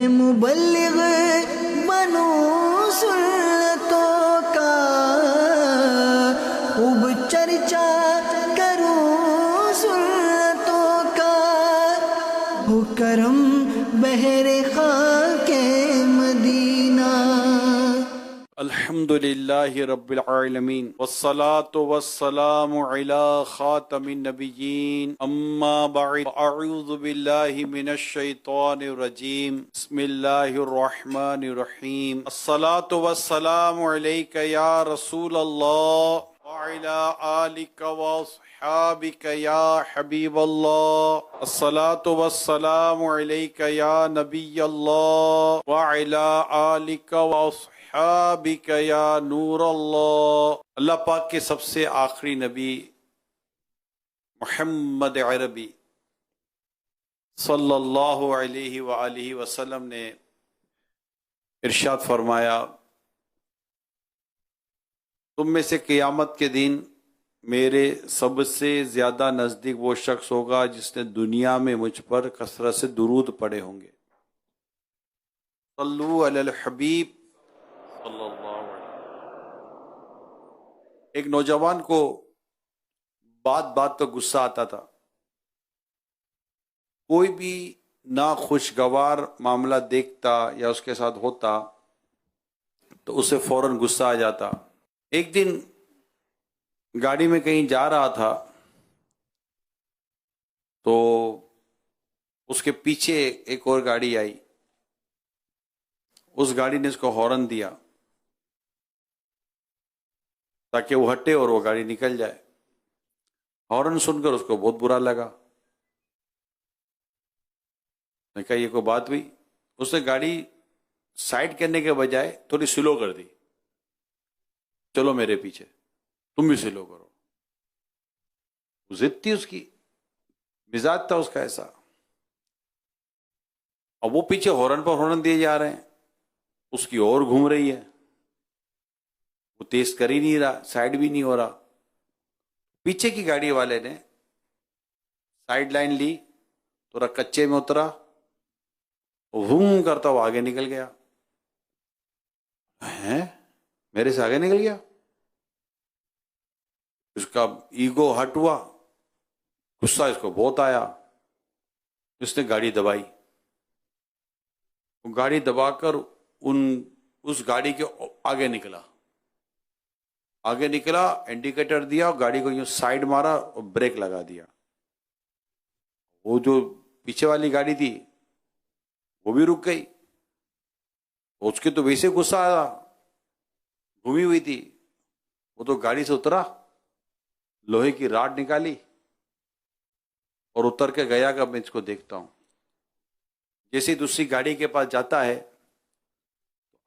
مبلغ بنو سنتوں کا خوب چرچا کروں سنتوں کا، ہو کرم بہر خاک مدینہ۔ الحمد للہ رب العالمین والصلاة والسلام علی خاتم النبیین، اما بعد، اعوذ باللہ من الشیطان الرجیم، بسم اللہ الرحمن الرحیم۔ الصلاة والسلام علیک یا رسول اللہ وعلی آلک واصحابک یا حبیب اللہ۔ الصلاة والسلام علیک یا نبی اللہ وعلی آلک واصحابک حابک یا نور اللہ۔ اللہ پاک کے سب سے آخری نبی محمد عربی صلی اللہ علیہ وآلہ وسلم نے ارشاد فرمایا، تم میں سے قیامت کے دن میرے سب سے زیادہ نزدیک وہ شخص ہوگا جس نے دنیا میں مجھ پر کثرت سے درود پڑھے ہوں گے۔ صلو علی الحبیب صلی اللہ علیہ وسلم۔ ایک نوجوان کو بات بات پر غصہ آتا تھا، کوئی بھی ناخوشگوار معاملہ دیکھتا یا اس کے ساتھ ہوتا تو اسے فوراً غصہ آ جاتا۔ ایک دن گاڑی میں کہیں جا رہا تھا تو اس کے پیچھے ایک اور گاڑی آئی، اس گاڑی نے اس کو ہارن دیا تاکہ وہ ہٹے اور وہ گاڑی نکل جائے۔ ہارن سن کر اس کو بہت برا لگا، میں کہا یہ کوئی بات ہوئی؟ اس نے گاڑی سائڈ کرنے کے بجائے تھوڑی سلو کر دی، چلو میرے پیچھے، تم بھی سلو کرو۔ ضد تھی اس کی، مزاج تھا اس کا ایسا، اب وہ پیچھے ہارن پر ہارن دیے جا رہے ہیں، اس کی اور گھوم رہی ہے، وہ تیز کر ہی نہیں رہا، سائیڈ بھی نہیں ہو رہا۔ پیچھے کی گاڑی والے نے سائیڈ لائن لی، تھوڑا کچے میں اترا، ووم کرتا وہ آگے نکل گیا۔ ہیں میرے سے آگے نکل گیا؟ اس کا ایگو ہٹ ہوا، غصہ اس کو بہت آیا، اس نے گاڑی دبائی۔ وہ گاڑی دبا کر اس گاڑی کے آگے نکلا، انڈیکیٹر دیا اور گاڑی کو یوں سائیڈ مارا اور بریک لگا دیا۔ وہ جو پیچھے والی گاڑی تھی وہ بھی رک گئی، اس کے تو ویسے غصہ آیا، گھومی ہوئی تھی، وہ تو گاڑی سے اترا، لوہے کی راڈ نکالی اور اتر کے گیا کہ میں اس کو دیکھتا ہوں۔ جیسے دوسری گاڑی کے پاس جاتا ہے،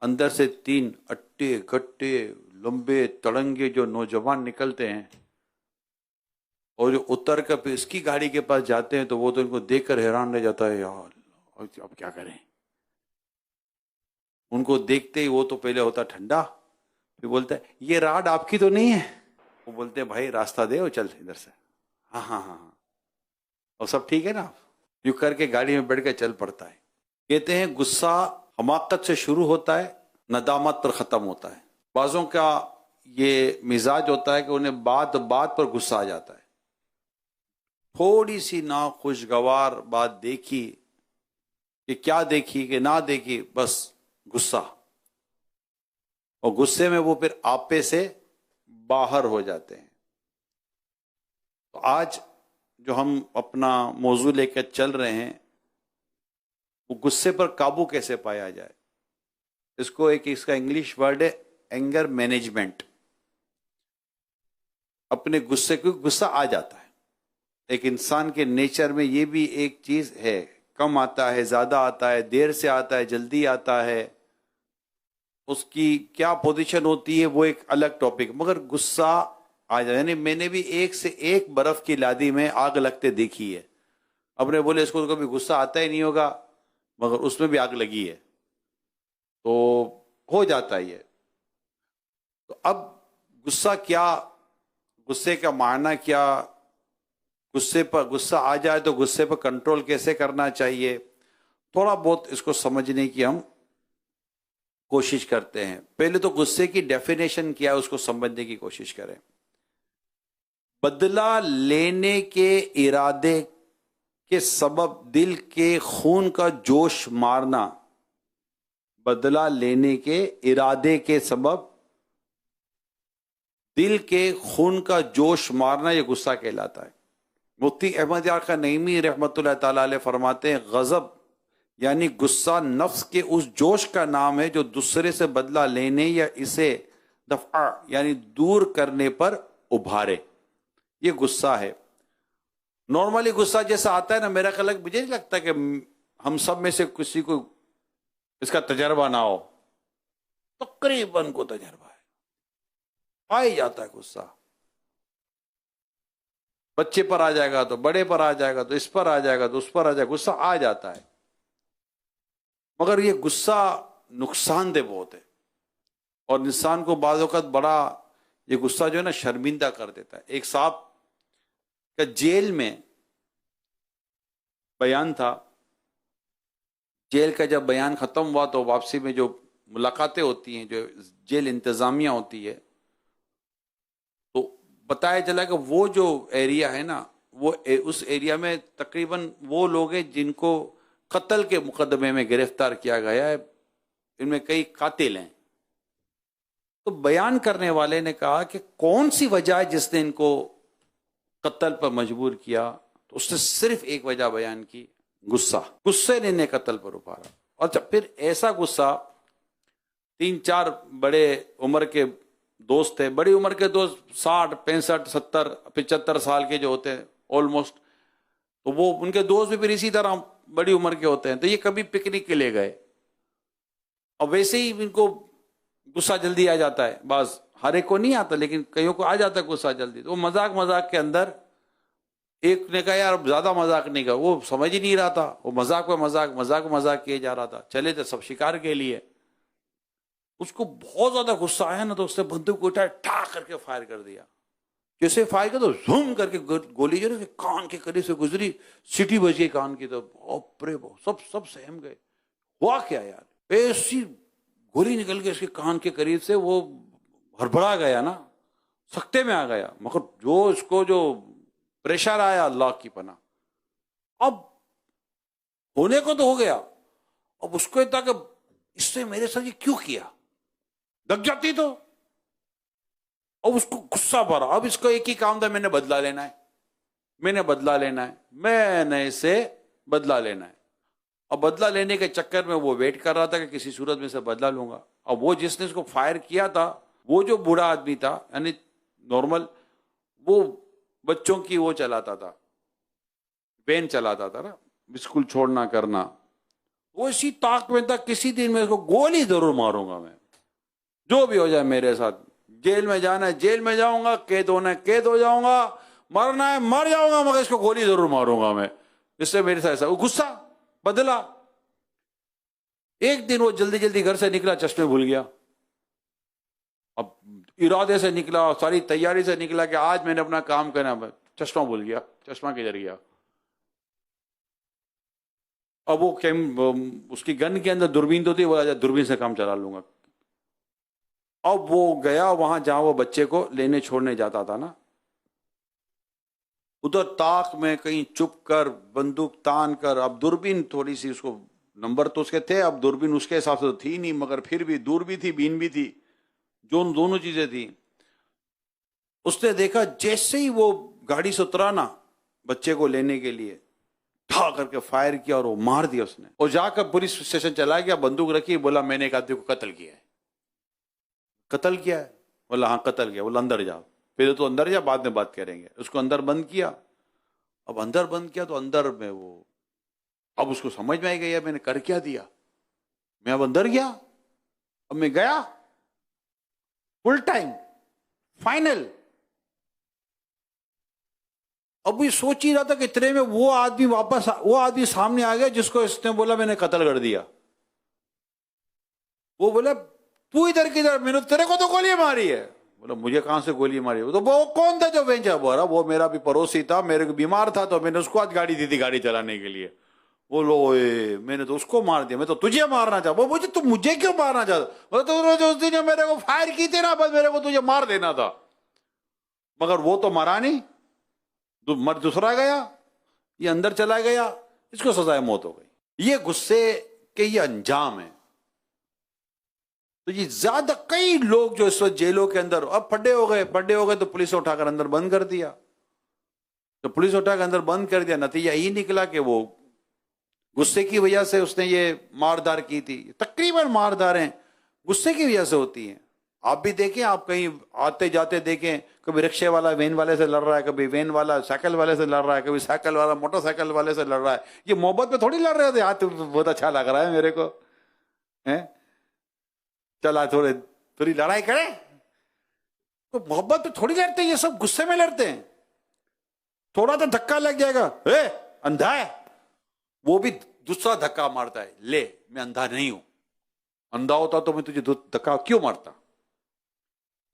اندر سے 3 اٹے گٹے لمبے تڑنگے جو نوجوان نکلتے ہیں، اور جو اتر کر پھر اس کی گاڑی کے پاس جاتے ہیں تو وہ تو ان کو دیکھ کر حیران رہ جاتا ہے، یار اب کیا کریں۔ ان کو دیکھتے ہی وہ تو پہلے ہوتا ٹھنڈا، پھر بولتا ہے یہ راڈ آپ کی تو نہیں ہے؟ وہ بولتے ہیں بھائی راستہ دے اور چل ادھر سے۔ ہاں ہاں ہاں ہاں، اور سب ٹھیک ہے نا؟ یوں کر کے گاڑی میں بیٹھ کے چل پڑتا ہے۔ کہتے ہیں غصہ حماقت سے شروع ہوتا ہے، ندامت پر ختم ہوتا ہے۔ بعضوں کا یہ مزاج ہوتا ہے کہ انہیں بات بات پر غصہ آ جاتا ہے، تھوڑی سی ناخوشگوار بات دیکھی کہ کیا دیکھی کہ نہ دیکھی، بس غصہ، اور غصے میں وہ پھر آپے سے باہر ہو جاتے ہیں۔ تو آج جو ہم اپنا موضوع لے کر چل رہے ہیں، وہ غصے پر قابو کیسے پایا جائے۔ اس کا انگلش ورڈ ہے اینگر مینجمنٹ۔ اپنے غصے کو غصہ آ جاتا ہے، ایک انسان کے نیچر میں یہ بھی ایک چیز ہے، کم آتا ہے، زیادہ آتا ہے، دیر سے آتا ہے، جلدی آتا ہے، اس کی کیا پوزیشن ہوتی ہے وہ ایک الگ ٹاپک، مگر غصہ آ جائے۔ یعنی میں نے بھی ایک سے ایک برف کی لادی میں آگ لگتے دیکھی ہے۔ اپنے بولے اس کو کبھی غصہ آتا ہی نہیں ہوگا، مگر اس میں بھی آگ لگی ہے، تو ہو جاتا ہے یہ۔ تو اب غصہ کیا، غصے کا معنی کیا، غصے پر غصہ آ جائے تو غصے پر کنٹرول کیسے کرنا چاہیے، تھوڑا بہت اس کو سمجھنے کی ہم کوشش کرتے ہیں. پہلے تو غصے کی ڈیفینیشن کیا ہے اس کو سمجھنے کی کوشش کریں. بدلہ لینے کے ارادے کے سبب دل کے خون کا جوش مارنا. بدلہ لینے کے ارادے کے سبب دل کے خون کا جوش مارنا یہ غصہ کہلاتا ہے. مفتی احمد یار خان نعیمی رحمۃ اللہ تعالی علیہ فرماتے ہیں غضب یعنی غصہ نفس کے اس جوش کا نام ہے جو دوسرے سے بدلہ لینے یا اسے دفع یعنی دور کرنے پر ابھارے. یہ غصہ ہے. نارملی غصہ جیسا آتا ہے نا, میرا خیال ہے مجھے نہیں لگتا کہ ہم سب میں سے کسی کو اس کا تجربہ نہ ہو. تقریباً کو تجربہ ہے, آ ہی جاتا ہے غصہ. بچے پر آ جائے گا تو بڑے پر آ جائے گا تو اس پر آ جائے گا تو اس پر آ جائے گا, غصہ آ جاتا ہے. مگر یہ غصہ نقصان دہ بہت ہے اور انسان کو بعض اوقات بڑا یہ غصہ جو ہے نا شرمندہ کر دیتا ہے. ایک صاحب کا جیل میں بیان تھا. جیل کا جب بیان ختم ہوا تو واپسی میں جو ملاقاتیں ہوتی ہیں, جو جیل انتظامیہ ہوتی ہے, تو بتایا چلا کہ وہ جو ایریا ہے نا وہ اس ایریا میں تقریباً وہ لوگ ہیں جن کو قتل کے مقدمے میں گرفتار کیا گیا ہے. ان میں کئی قاتل ہیں. تو بیان کرنے والے نے کہا کہ کون سی وجہ ہے جس نے ان کو قتل پر مجبور کیا؟ تو اس نے صرف ایک وجہ بیان کی, غصہ. غصے نے انہیں قتل پر ابھارا. اور پھر ایسا غصہ, 3-4 بڑے عمر کے دوست تھے. بڑی عمر کے دوست 60 65 70 75 سال کے جو ہوتے ہیں آلموسٹ, تو وہ ان کے دوست بھی پھر اسی طرح بڑی عمر کے ہوتے ہیں. تو یہ کبھی پکنک کے لے گئے اور ویسے ہی ان کو غصہ جلدی آ جاتا ہے. بعض, ہر ایک کو نہیں آتا لیکن کئیوں کو آ جاتا ہے غصہ جلدی. تو وہ مذاق کے اندر ایک نے کہا یار زیادہ مذاق نہیں کہا, وہ سمجھ ہی نہیں رہا تھا, وہ مذاق کیے جا رہا تھا. چلے تھے سب شکار کے لیے. اس کو بہت زیادہ غصہ آیا نا تو اس نے بندوق کو اٹھایا, ٹھا کر کے فائر کر دیا. جیسے فائر کیا تو زوم کر کے گولی جو ہے کان کے قریب سے گزری, سیٹی بج گئی کان کی. تو سب سہم گئے. ہوا کیا یار, ایسی گولی نکل کے اس کے کان کے قریب سے, وہ ہڑبڑا گیا نا, سکتے میں آ گیا. مگر جو اس کو جو پریشر آیا اللہ کی پناہ. اب ہونے کو تو ہو گیا, اب اس کو تھا کہ اس نے میرے ساتھ یہ کیوں کیا, لگ جاتی تو. اب اس کو غصہ بھرا. اب اس کو ایک ہی کام تھا, میں نے بدلہ لینا ہے, میں نے اسے بدلہ لینا ہے. اب بدلہ لینے کے چکر میں وہ ویٹ کر رہا تھا کہ کسی صورت میں سے بدلہ لوں گا. اب وہ جس نے اس کو فائر کیا تھا وہ جو بوڑھا آدمی تھا, یعنی نارمل وہ بچوں کی وہ چلاتا تھا, وین چلاتا تھا نا, اسکول چھوڑنا کرنا. وہ اسی طاق میں تھا کسی دن میں اس کو گولی ضرور ماروں گا, میں جو بھی ہو جائے میرے ساتھ. جیل میں جانا ہے جیل میں جاؤں گا, قید ہونا ہے قید ہو جاؤں گا, مرنا ہے مر جاؤں گا, مگر اس کو گولی ضرور ماروں گا میں. اس سے میرے ساتھ ایسا وہ غصہ بدلا. ایک دن وہ جلدی گھر سے نکلا, چشمے بھول گیا. اب ارادے سے نکلا, ساری تیاری سے نکلا کہ آج میں نے اپنا کام کرنا, چشمہ بھول گیا, چشمہ کدھر گیا. اب وہ اس کی گن کے اندر دوربین تو تھی, بولا دوربین سے کام چلا لوں گا. اب وہ گیا وہاں جہاں وہ بچے کو لینے چھوڑنے جاتا تھا نا, ادھر طاق میں کہیں چپ کر بندوق تان کر. اب دوربین تھوڑی سی, اس کو نمبر تو اس کے تھے, اب دوربین اس کے حساب سے تو تھی نہیں, مگر پھر بھی دور بھی تھی بین بھی تھی, جو دونوں چیزیں تھیں. اس نے دیکھا جیسے ہی وہ گاڑی سے اترا نا بچے کو لینے کے لیے, ٹھا کر کے فائر کیا اور وہ مار دیا اس نے. اور جا کر پولیس اسٹیشن چلا گیا, بندوق رکھی, بولا میں نے ایک آدمی کو قتل کیا ہے. قتل کیا ہے؟ بولا ہاں قتل کیا. بولا اندر جاؤ, پہلے تو اندر جا, بعد میں بات کریں گے. اس کو اندر بند کیا. اب اندر بند کیا تو اندر میں وہ, اب اس کو سمجھ میں آ گیا میں نے کر کیا دیا. میں اب اندر گیا, اب میں گیا فل ٹائم فائنل. اب یہ سوچ ہی رہا تھا کہ اتنے میں وہ آدمی سامنے آ گیا جس کو اس نے بولا میں نے قتل کر دیا. وہ بولا تو ادھر کدھر, میں نے تیرے کو تو گولی ماری ہے. بولا مجھے کہاں سے گولی ماری ہے؟ تو وہ کون تھا جو بینچا؟ بولا وہ میرا بھی پڑوسی تھا, میرے کو بیمار تھا تو میں نے اس کو آج گاڑی دی تھی گاڑی چلانے کے لیے. بولو اے میں نے تو اس کو مار دیا, میں تو تجھے مارنا چاہتا. وہ مجھے, تم مجھے کیوں مارنا چاہتا؟ بولے تو اس دن میرے کو فائر کی تھی نا, بس میرے کو تجھے مار دینا تھا. مگر وہ تو مرا نہیں, مر دوسرا گیا, یہ اندر چلا گیا, اس کو سزائے موت ہو گئی. یہ غصے کے یہ انجام ہے. تو یہ زیادہ کئی لوگ جو اس وقت جیلوں کے اندر اب پھڈے ہو گئے تو پولیس اٹھا کر اندر بند کر دیا. تو پولیس اٹھا کر اندر بند کر دیا, نتیجہ یہی نکلا کہ وہ غصے کی وجہ سے اس نے یہ ماردار کی تھی. تقریباً مارداریں غصے کی وجہ سے ہوتی ہیں. آپ بھی دیکھیں, آپ کہیں آتے جاتے دیکھیں, کبھی رکشے والا وین والے سے لڑ رہا ہے, کبھی وین والا سائیکل والے سے لڑ رہا ہے, کبھی سائیکل والا موٹر سائیکل والے سے لڑ رہا ہے. یہ محبت میں تھوڑی لڑ رہے تھے, ہاتھ بہت اچھا لگ رہا ہے میرے کو, چلا تھوڑی لڑائی کریں. تو محبت میں تھوڑی لڑتے ہیں, یہ سب غصے میں لڑتے ہیں. تھوڑا تو دھکا لگ جائے گا, اندھا ہے, وہ بھی دوسرا دھکا مارتا ہے, لے میں اندھا نہیں ہوں, اندھا ہوتا تو میں تجھے دھکا کیوں مارتا.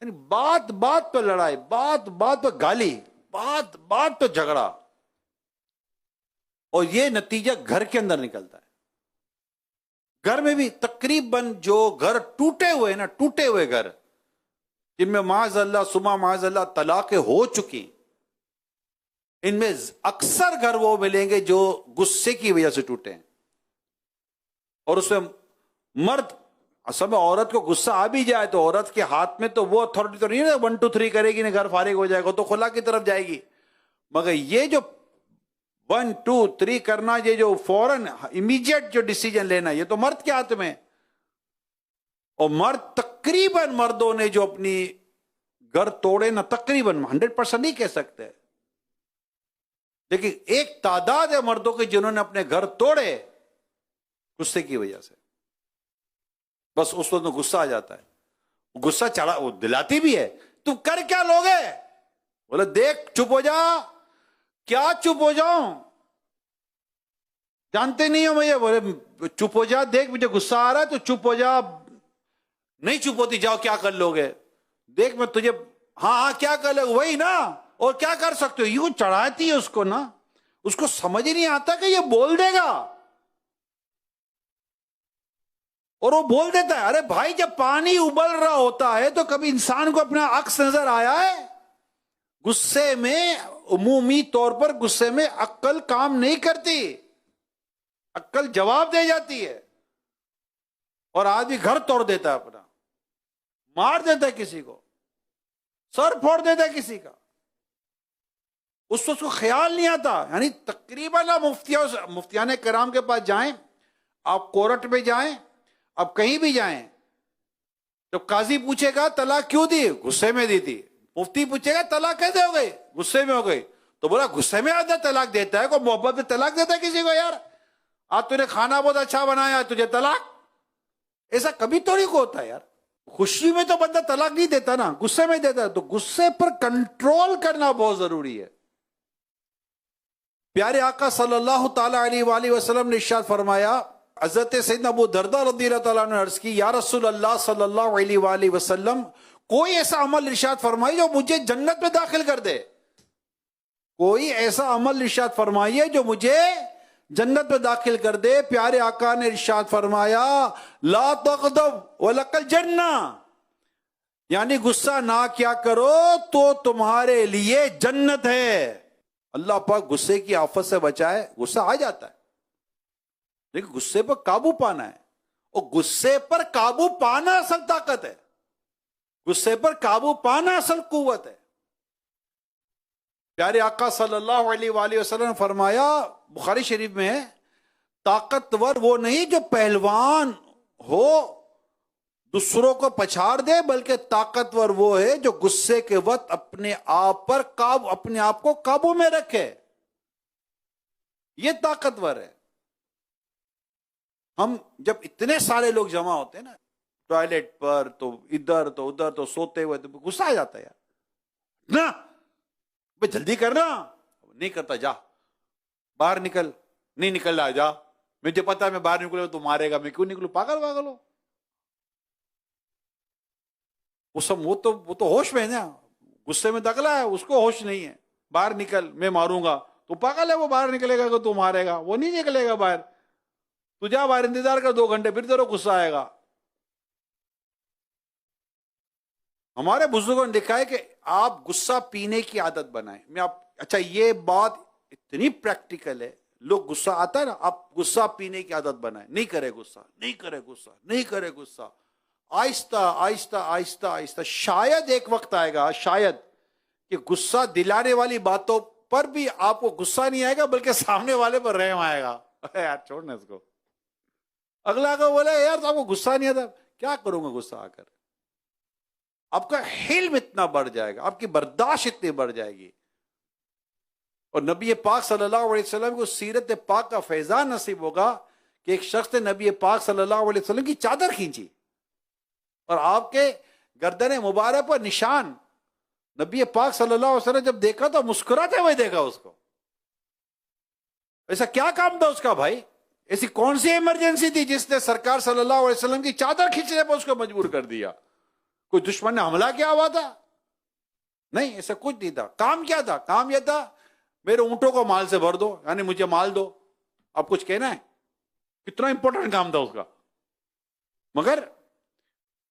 یعنی بات بات پہ لڑائی, بات بات پہ گالی, بات بات پہ جھگڑا, اور یہ نتیجہ گھر کے اندر نکلتا ہے. گھر میں بھی تقریباً جو گھر ٹوٹے ہوئے گھر جن میں معاذ اللہ سما معاذ اللہ طلاقیں ہو چکی, ان میں اکثر گھر وہ ملیں گے جو غصے کی وجہ سے ٹوٹے ہیں. اور اس میں مرد, اصل میں عورت کو غصہ آ بھی جائے تو عورت کے ہاتھ میں تو وہ اتھارٹی تو نہیں ہے 1 2 3 کرے گی, گھر فارغ ہو جائے گا تو خلا کی طرف جائے گی. مگر یہ جو 1 2 3 کرنا, یہ جو فوراً امیڈیٹ جو ڈیسیجن لینا, یہ تو مرد کے ہاتھ میں. اور مرد تقریباً مردوں نے جو اپنی گھر توڑے نا, تقریباً 100% نہیں کہہ سکتے, لیکن ایک تعداد ہے مردوں کے جنہوں نے اپنے گھر توڑے غصے کی وجہ سے. بس اس وقت غصہ آ جاتا ہے, غصہ چڑھا, وہ دلاتی بھی ہے, تم کر کیا لوگے, بولے دیکھ چپ ہو جا. کیا چپ ہو جاؤں, جانتے نہیں ہو مجھے, بولے چپ ہو جا, دیکھ مجھے غصہ آ رہا ہے تو چپ ہو جا. نہیں چپ ہوتی, جاؤ کیا کر لو گے, دیکھ میں تجھے, ہاں کیا کر لو, وہی نا, اور کیا کر سکتے ہو. یوں چڑھاتی ہے اس کو نا, اس کو سمجھ ہی نہیں آتا کہ یہ بول دے گا, اور وہ بول دیتا ہے. ارے بھائی جب پانی ابل رہا ہوتا ہے تو کبھی انسان کو اپنا عکس نظر آیا ہے؟ غصے میں, عمومی طور پر غصے میں عقل کام نہیں کرتی, عقل جواب دے جاتی ہے, اور آدمی گھر توڑ دیتا ہے اپنا, مار دیتا ہے کسی کو, سر پھوڑ دیتا ہے کسی کا, اس کو خیال نہیں آتا. یعنی تقریباً آپ مفتیان کرام کے پاس جائیں, آپ کورٹ میں جائیں, اب کہیں بھی جائیں, جب قاضی پوچھے گا طلاق کیوں دی, غصے میں دی تھی. مفتی پوچھے گا طلاق کیسے ہو گئی, غصے میں ہو گئی. تو بولا غصے میں آدمی طلاق دیتا ہے, کوئی محبت میں طلاق دیتا ہے کسی کو؟ یار آج تو نے کھانا بہت اچھا بنایا, تجھے طلاق, ایسا کبھی تھوڑی کو ہوتا ہے یار. خوشی میں تو بندہ طلاق نہیں دیتا نا, غصے میں دیتا ہے. تو غصے پر کنٹرول کرنا بہت ضروری ہے. پیارے آقا صلی اللہ تعالی علیہ وآلہ وسلم نے ارشاد فرمایا, حضرت سیدنا ابو درداء رضی اللہ تعالیٰ عنہ نے عرض کی, یا رسول اللہ صلی اللہ علیہ وآلہ وسلم, کوئی ایسا عمل ارشاد فرمائی جو مجھے جنت میں داخل کر دے. کوئی ایسا عمل ارشاد فرمائیے جو مجھے جنت میں داخل کر دے. پیارے آقا نے ارشاد فرمایا, لا تغضب ولک الجنہ, یعنی غصہ نہ کیا کرو تو تمہارے لیے جنت ہے. اللہ پاک غصے کی آفت سے بچائے. غصہ آ جاتا ہے لیکن غصے پر قابو پانا ہے, اور غصے پر قابو پانا اصل طاقت ہے, غصے پر قابو پانا اصل قوت ہے. پیارے آقا صلی اللہ علیہ وآلہ وسلم نے فرمایا, بخاری شریف میں ہے, طاقتور وہ نہیں جو پہلوان ہو دوسروں کو پچھاڑ دے, بلکہ طاقتور وہ ہے جو غصے کے وقت اپنے آپ کو قابو میں رکھے. یہ طاقتور ہے. ہم جب اتنے سارے لوگ جمع ہوتے ہیں نا ٹوائلٹ پر, تو ادھر تو ادھر, تو سوتے ہوئے, تو غصہ آ جاتا ہے یار, نا بھائی جلدی کرنا, نہیں کرتا, جا باہر نکل, نہیں نکل رہا, جا, مجھے پتا ہے میں باہر نکلوں تو مارے گا, میں کیوں نکلوں, پاگل ہو. وہ تو ہوش میں ہے نا, غصے میں دگلا ہے, اس کو ہوش نہیں ہے, باہر نکل میں ماروں گا, تو پاگل ہے, وہ باہر نکلے گا تو مارے گا, وہ نہیں نکلے گا باہر. تو جا باہر انتظار کر 2 گھنٹے، پھر تیرے کو غصہ آئے گا. ہمارے بزرگوں نے لکھا ہے کہ آپ غصہ پینے کی عادت بنائیں. اچھا یہ بات اتنی پریکٹیکل ہے، لوگ غصہ آتا ہے نا، آپ غصہ پینے کی عادت بنائیں. نہیں کرے غصہ، نہیں کرے غصہ، نہیں کرے غصہ، آہستہ آہستہ آہستہ آہستہ. شاید ایک وقت آئے گا، شاید، کہ غصہ دلانے والی باتوں پر بھی آپ کو غصہ نہیں آئے گا، بلکہ سامنے والے پر رحم آئے گا. یار چھوڑنا اس کو. اگلا کو بولا یار آپ کو غصہ نہیں آتا، کیا کروں گا غصہ آ کر. آپ کا حلم اتنا بڑھ جائے گا، آپ کی برداشت اتنی بڑھ جائے گی. اور نبی پاک صلی اللہ علیہ وسلم کو سیرت پاک کا فیضان نصیب ہوگا کہ ایک شخص نے نبی پاک صلی اللہ علیہ وسلم کی چادر کھینچی اور آپ کے گردن مبارک پر نشان. نبی پاک صلی اللہ علیہ وسلم جب دیکھا تو مسکراتے ہوئے دیکھا اس کو. ایسا کیا کام تھا اس کا بھائی؟ ایسی کون سی ایمرجنسی تھی جس نے سرکار صلی اللہ علیہ وسلم کی چادر کھینچنے پر اس کو مجبور کر دیا؟ کوئی دشمن نے حملہ کیا ہوا تھا؟ نہیں، ایسا کچھ نہیں تھا. کام کیا تھا؟ کام یہ تھا میرے اونٹوں کو مال سے بھر دو، یعنی مجھے مال دو. اب کچھ کہنا ہے؟ کتنا امپورٹنٹ کام تھا اس کا. مگر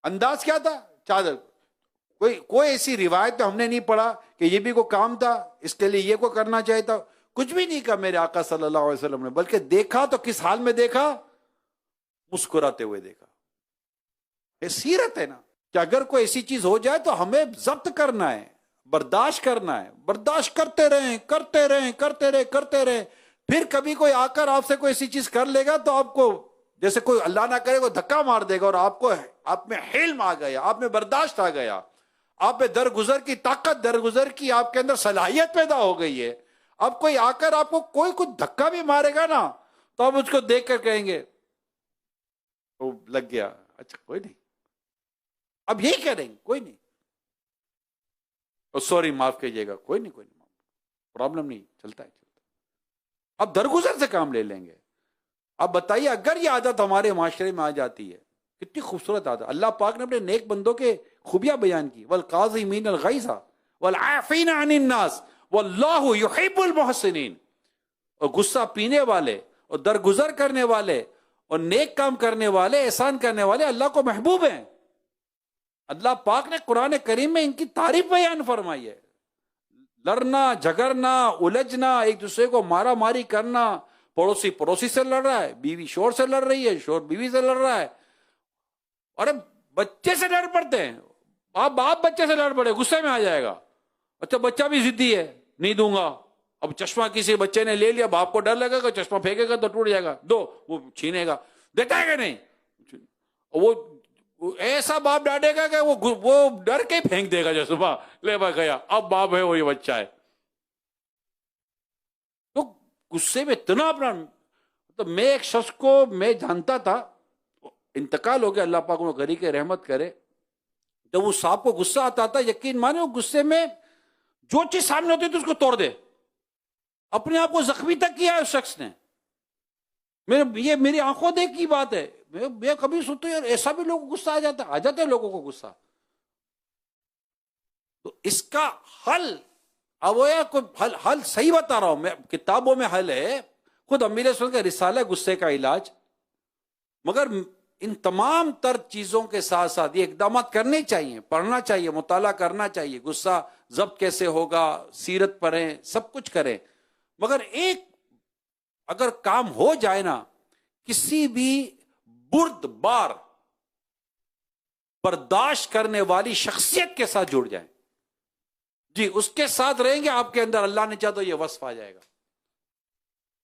انداز کیا تھا؟ چادر. کوئی ایسی روایت ہم نے نہیں پڑھا کہ یہ بھی کوئی کام تھا، اس کے لیے یہ کو کرنا چاہیے تھا. کچھ بھی نہیں کہا میرے آقا صلی اللہ علیہ وسلم نے، بلکہ دیکھا تو کس حال میں دیکھا؟ مسکراتے ہوئے دیکھا. یہ سیرت ہے نا کہ اگر کوئی ایسی چیز ہو جائے تو ہمیں ضبط کرنا ہے، برداشت کرنا ہے. برداشت کرتے رہیں کرتے رہیں کرتے رہیں کرتے رہیں. پھر کبھی کوئی آ کر آپ سے کوئی ایسی چیز کر لے گا تو آپ کو جیسے کوئی اللہ نہ کرے کوئی دھکا مار دے گا، اور آپ میں حلم آ گیا، آپ میں برداشت آ گیا، آپ میں درگزر کی طاقت، درگزر کی آپ کے اندر صلاحیت پیدا ہو گئی ہے. اب کوئی آ کر آپ کو کوئی کچھ دھکا بھی مارے گا نا تو آپ اس کو دیکھ کر کہیں گے وہ لگ گیا، اچھا کوئی نہیں. اب یہی کریں گے، کوئی نہیں، سوری معاف کیجیے گا، کوئی نہیں، پرابلم نہیں، چلتا ہے. اب درگزر سے کام لے لیں گے. اب بتائیے اگر یہ عادت ہمارے معاشرے میں آ جاتی ہے، کتنی خوبصورت عادت. اللہ پاک نے اپنے نیک بندوں کے خوبیاں بیان کی. والقاظمین الغیظ والعافین عن الناس واللہ یحب المحسنین. اور غصہ پینے والے اور درگزر کرنے والے اور نیک کام کرنے والے، احسان کرنے والے اللہ کو محبوب ہیں. اللہ پاک نے قرآن کریم میں ان کی تعریف بیان فرمائی ہے. لڑنا، جھگڑنا، الجھنا، ایک دوسرے کو مارا ماری کرنا، پڑوسی سے لڑ رہا ہے، بیوی شور سے لڑ رہی ہے، شور بیوی سے لڑ رہا ہے. ارے بچے سے لڑ پڑتے ہیں، باپ بچے سے لڑ پڑے، غصے میں آ جائے گا. اچھا بچہ بھی ضدی ہے، نہیں دوں گا. اب چشمہ کسی بچے نے لے لیا، باپ کو ڈر لگے گا چشمہ پھینکے گا تو ٹوٹ جائے گا، دو، وہ چھینے گا. دیتا ہے کہ نہیں؟ وہ ایسا باپ ڈانٹے گا کہ وہ ڈر کے پھینک دے گا چشمہ، لے با گیا، اب باپ ہے وہی بچہ ہے. تو غصے میں اتنا اپنا. تو میں ایک شخص کو میں جانتا تھا، انتقال ہو گیا، اللہ پاک انہیں غریق رحمت کرے. جب اس صاحب کو غصہ آتا تھا، یقین مانے وہ غصے میں جو چیز سامنے ہوتی تھی اس کو توڑ دے. اپنے آپ کو زخمی تک کیا ہے اس شخص نے. یہ میری آنکھوں دیکھ کی بات ہے. میں کبھی سنتا ہوں یار ایسا بھی لوگوں کو غصہ آ جاتا ہے لوگوں کو غصہ. تو اس کا حل اب حل صحیح بتا رہا ہوں میں، کتابوں میں حل ہے، خود امیر سنت کا رسالہ غصے کا علاج. مگر ان تمام تر چیزوں کے ساتھ ساتھ یہ اقدامات کرنے چاہیے، پڑھنا چاہیے، مطالعہ کرنا چاہیے. غصہ ضبط کیسے ہوگا، سیرت پڑھیں، سب کچھ کریں. مگر ایک اگر کام ہو جائے نا، کسی بھی برد بار برداشت کرنے والی شخصیت کے ساتھ جڑ جائیں، جی اس کے ساتھ رہیں گے، آپ کے اندر اللہ نے چاہا تو یہ وصف آ جائے گا.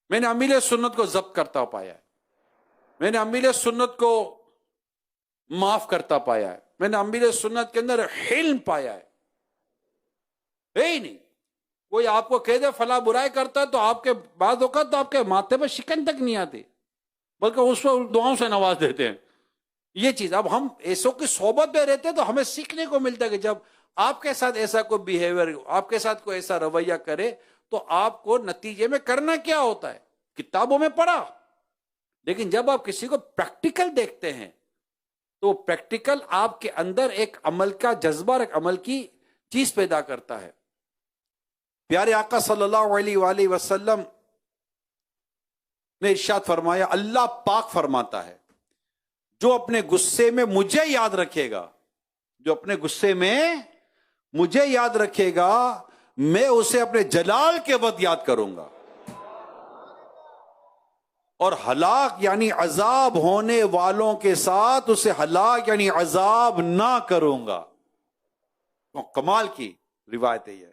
میں نے امیل سنت کو ضبط کرتا پایا ہے، میں نے امیل سنت کو معاف کرتا پایا ہے، میں نے امیل سنت کے اندر حلم پایا ہے. ہی نہیں کوئی آپ کو کہہ دے فلاں برائی کرتا ہے تو آپ کے بعض اوقات تو آپ کے ماتھے پہ شکن تک نہیں آتی، بلکہ اس کو دعاؤں سے نواز دیتے ہیں. یہ چیز اب ہم ایسوں کی صحبت میں رہتے ہیں تو ہمیں سیکھنے کو ملتا ہے کہ جب آپ کے ساتھ ایسا کوئی بیہیویئر، آپ کے ساتھ کوئی ایسا رویہ کرے تو آپ کو نتیجے میں کرنا کیا ہوتا ہے. کتابوں میں پڑھا، لیکن جب آپ کسی کو پریکٹیکل دیکھتے ہیں تو پریکٹیکل آپ کے اندر ایک عمل کا جذبہ اور ایک عمل کی چیز پیدا کرتا ہے. پیارے آقا صلی اللہ علیہ وآلہ وسلم نے ارشاد فرمایا، اللہ پاک فرماتا ہے جو اپنے غصے میں مجھے یاد رکھے گا، جو اپنے غصے میں مجھے یاد رکھے گا، میں اسے اپنے جلال کے وقت یاد کروں گا، اور ہلاک یعنی عذاب ہونے والوں کے ساتھ اسے ہلاک یعنی عذاب نہ کروں گا۔ کمال کی روایت ہے یہ۔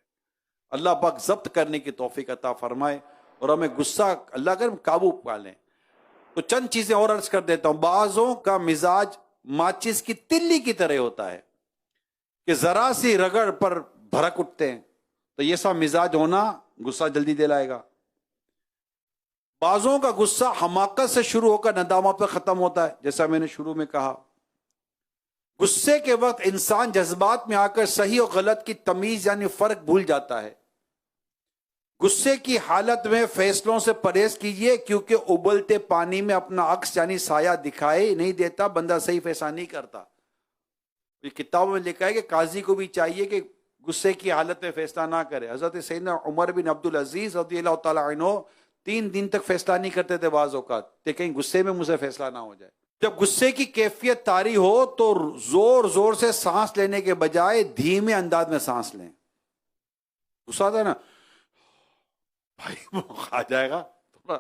اللہ پاک ضبط کرنے کی توفیق عطا فرمائے اور ہمیں غصہ اللہ کر قابو پا لیں۔ تو چند چیزیں اور عرض کر دیتا ہوں۔ بعضوں کا مزاج ماچس کی تلی کی طرح ہوتا ہے کہ ذرا سی رگڑ پر بھڑک اٹھتے ہیں، تو یہ سا مزاج ہونا غصہ جلدی دلائے گا۔ بعضوں کا غصہ حماقت سے شروع ہو کر ندامت پر ختم ہوتا ہے، جیسا میں نے شروع میں کہا۔ غصے کے وقت انسان جذبات میں آ کر صحیح اور غلط کی تمیز یعنی فرق بھول جاتا ہے۔ غصے کی حالت میں فیصلوں سے پرہیز کیجیے، کیونکہ ابلتے پانی میں اپنا عکس یعنی سایہ دکھائی نہیں دیتا، بندہ صحیح فیصلہ نہیں کرتا۔ یہ کتابوں میں لکھا ہے کہ قاضی کو بھی چاہیے کہ غصے کی حالت میں فیصلہ نہ کرے۔ حضرت سیدنا عمر بن عبدالعزیز رضی اللہ تعالیٰ عنہ 3 دن تک فیصلہ نہیں کرتے تھے بعض اوقات، کہ کہیں غصے میں مجھ سے فیصلہ نہ ہو جائے۔ جب غصے کی کیفیت طاری ہو تو زور زور سے سانس لینے کے بجائے دھیمے انداز میں سانس لیں۔ غصہ آتا ہے نا، بھائی آ جائے گا، تھوڑا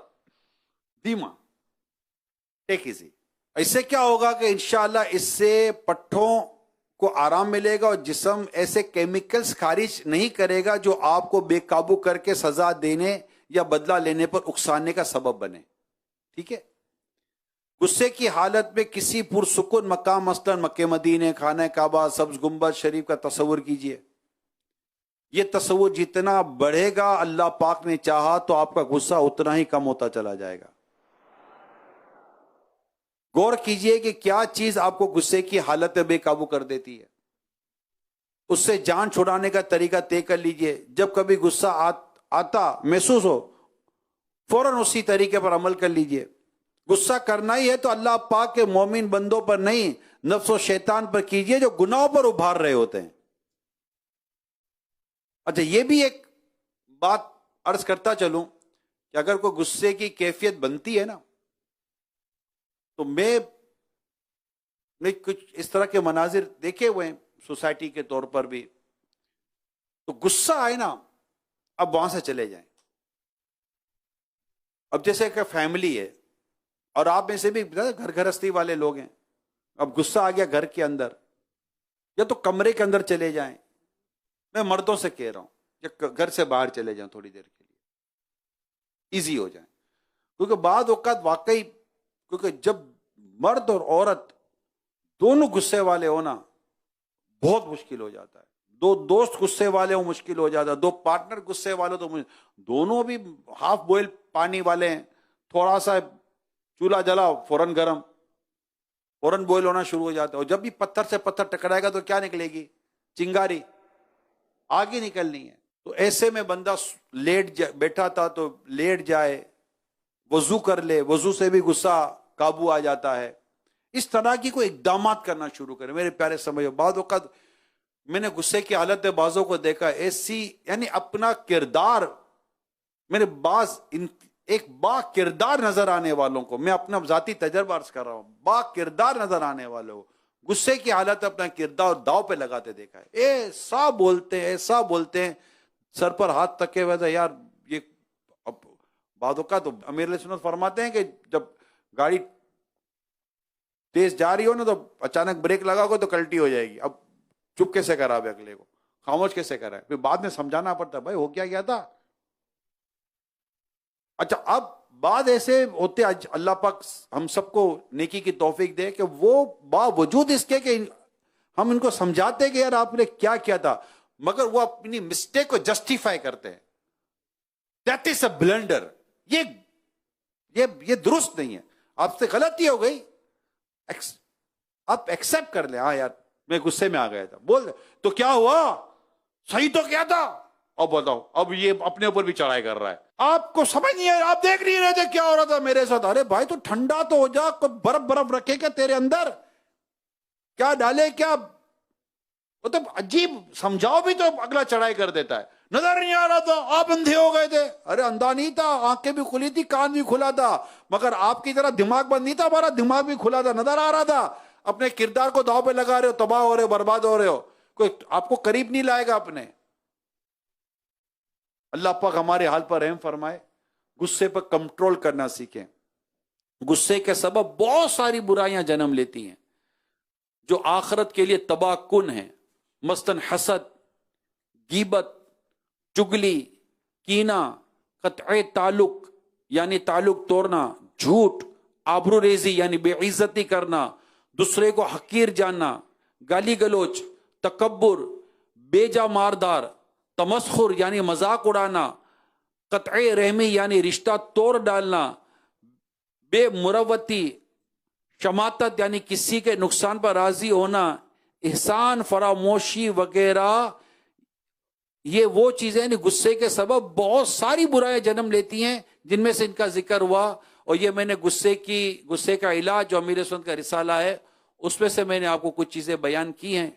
دھیما، ٹیک ایزی۔ اس سے کیا ہوگا کہ انشاءاللہ اس سے پٹھوں کو آرام ملے گا اور جسم ایسے کیمیکلز خارج نہیں کرے گا جو آپ کو بے قابو کر کے سزا دینے یا بدلہ لینے پر اکسانے کا سبب بنے۔ ٹھیک ہے؟ غصے کی حالت میں کسی پرسکون مقام مثلا مکہ مدینے، خانہ کعبہ، سبز گنبد شریف کا تصور کیجئے۔ یہ تصور جتنا بڑھے گا اللہ پاک نے چاہا تو آپ کا غصہ اتنا ہی کم ہوتا چلا جائے گا۔ غور کیجئے کہ کیا چیز آپ کو غصے کی حالت میں بے قابو کر دیتی ہے، اس سے جان چھڑانے کا طریقہ طے کر لیجئے۔ جب کبھی غصہ آتا محسوس ہو، فوراً اسی طریقے پر عمل کر لیجئے۔ غصہ کرنا ہی ہے تو اللہ پاک کے مومن بندوں پر نہیں، نفس و شیطان پر کیجئے جو گناہوں پر ابھار رہے ہوتے ہیں۔ اچھا، یہ بھی ایک بات عرض کرتا چلوں کہ اگر کوئی غصے کی کیفیت بنتی ہے نا، تو میں کچھ اس طرح کے مناظر دیکھے ہوئے ہیں سوسائٹی کے طور پر بھی۔ تو غصہ آئے نا، اب وہاں سے چلے جائیں۔ اب جیسے کہ فیملی ہے اور آپ میں سے بھی گھر گھرستی والے لوگ ہیں، اب غصہ آ گیا گھر کے اندر، یا تو کمرے کے اندر چلے جائیں، میں مردوں سے کہہ رہا ہوں، یا گھر سے باہر چلے جائیں تھوڑی دیر کے لیے، ایزی ہو جائیں۔ کیونکہ بعض اوقات واقعی، کیونکہ جب مرد اور عورت دونوں غصے والے ہونا بہت مشکل ہو جاتا ہے۔ 2 دوست غصے والے ہوں مشکل ہو جاتا ہے، 2 پارٹنر غصے والے تو دونوں بھی ہاف بوائل پانی والے ہیں، تھوڑا سا چولہا جلا فوراً گرم، فوراً بوائل ہونا شروع ہو جاتا ہے۔ اور جب بھی پتھر سے پتھر ٹکرائے گا تو کیا نکلے گی؟ چنگاری، آگے نکلنی ہے۔ تو ایسے میں بندہ بیٹھا تھا تو لیٹ جائے، وضو کر لے، وضو سے بھی غصہ قابو آ جاتا ہے۔ اس طرح کی کوئی اقدامات کرنا شروع کرے میرے پیارے سمجھو۔ بعض اوقات میں نے غصے کی حالت میں بعضوں کو دیکھا ایسی، یعنی اپنا کردار، میرے بعض ایک با کردار نظر آنے والوں کو، میں اپنا ذاتی تجربہ عرض کر رہا ہوں، با کردار نظر آنے والوں غصے کی حالت اپنا کردار داؤ پہ لگاتے دیکھا ہے۔ ایسا بولتے ہیں سر پر ہاتھ تکے ہوئے تھے۔ یار یہ بعض اوقات امیر علیہ سنت فرماتے ہیں کہ جب گاڑی تیز جا رہی ہو نا تو اچانک بریک لگا گو تو کلٹی ہو جائے گی، اب چپ کیسے کرا اگلے کو، خاموش کیسے کرا ہے، پھر بعد میں سمجھانا پڑتا ہے، بھائی ہو کیا گیا تھا۔ اچھا، اب بعد ایسے ہوتے، اللہ پاک ہم سب کو نیکی کی توفیق دے کہ وہ باوجود اس کے کہ ہم ان کو سمجھاتے کہ یار آپ نے کیا کیا تھا، مگر وہ اپنی مسٹیک کو جسٹیفائی کرتے ہیں۔ دیٹ از اے بلنڈر، یہ درست نہیں ہے، آپ سے غلطی ہو گئی، آپ ایکسپٹ کر لیں، ہاں یار میں غصے میں آ گیا تھا، بول دیں تو کیا ہوا، صحیح تو کیا تھا، اب بتاؤ، اب یہ اپنے اوپر بھی چڑھائی کر رہا ہے، آپ کو سمجھ نہیں ہے، آپ دیکھ نہیں رہے تھے کیا ہو رہا تھا میرے ساتھ۔ ارے بھائی تو ٹھنڈا تو ہو جا، کوئی برف رکھے کیا تیرے اندر، کیا ڈالے کیا، مطلب عجیب، سمجھاؤ بھی تو اگلا چڑھائی کر دیتا ہے۔ نظر نہیں آ رہا تھا، آپ اندھے ہو گئے تھے. ارے اندھا نہیں تھا، آنکھیں بھی کھلی تھی، کان بھی کھلا تھا، مگر آپ کی طرح دماغ بند نہیں تھا، ہمارا دماغ بھی کھلا تھا، نظر آ رہا تھا. اپنے کردار کو داؤ پہ لگا رہے ہو، تباہ ہو رہے ہو، برباد ہو رہے ہو، کوئی آپ کو قریب نہیں لائے گا اپنے. اللہ پاک ہمارے حال پر رحم فرمائے. غصے پر کنٹرول کرنا سیکھیں. غصے کے سبب بہت ساری برائیاں جنم لیتی ہیں جو آخرت کے لیے تباہ کن ہیں. مثلاً حسد، غیبت، چگلی، کینہ، قطع تعلق یعنی تعلق توڑنا، جھوٹ، آبرو ریزی یعنی بے عزتی کرنا، دوسرے کو حقیر جاننا، گالی گلوچ، تکبر، بے جا ماردار، تمسخر یعنی مذاق اڑانا، قطع رحمی یعنی رشتہ توڑ ڈالنا، بے مروتی، شماتت یعنی کسی کے نقصان پر راضی ہونا، احسان فراموشی وغیرہ. یہ وہ چیزیں یعنی غصے کے سبب بہت ساری برائیاں جنم لیتی ہیں جن میں سے ان کا ذکر ہوا. اور یہ میں نے غصے کا علاج جو امیر سنت کا رسالہ ہے اس میں سے میں نے آپ کو کچھ چیزیں بیان کی ہیں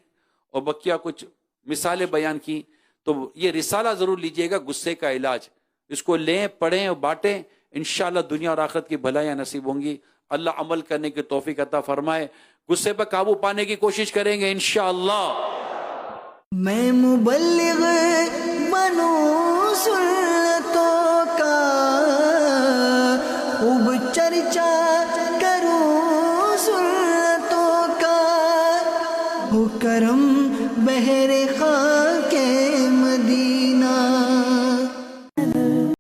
اور بقیہ کچھ مثالیں بیان کی. تو یہ رسالہ ضرور لیجئے گا، غصے کا علاج. اس کو لیں، پڑھیں اور بانٹیں، انشاءاللہ دنیا اور آخرت کی بھلائیاں نصیب ہوں گی. اللہ عمل کرنے کی توفیق عطا فرمائے. غصے پر قابو پانے کی کوشش کریں گے انشاءاللہ. میں مبلغ بنوں سنتوں کا، خوب چرچا کروں سنتوں کا، ہو کرم بہر خاک مدینہ.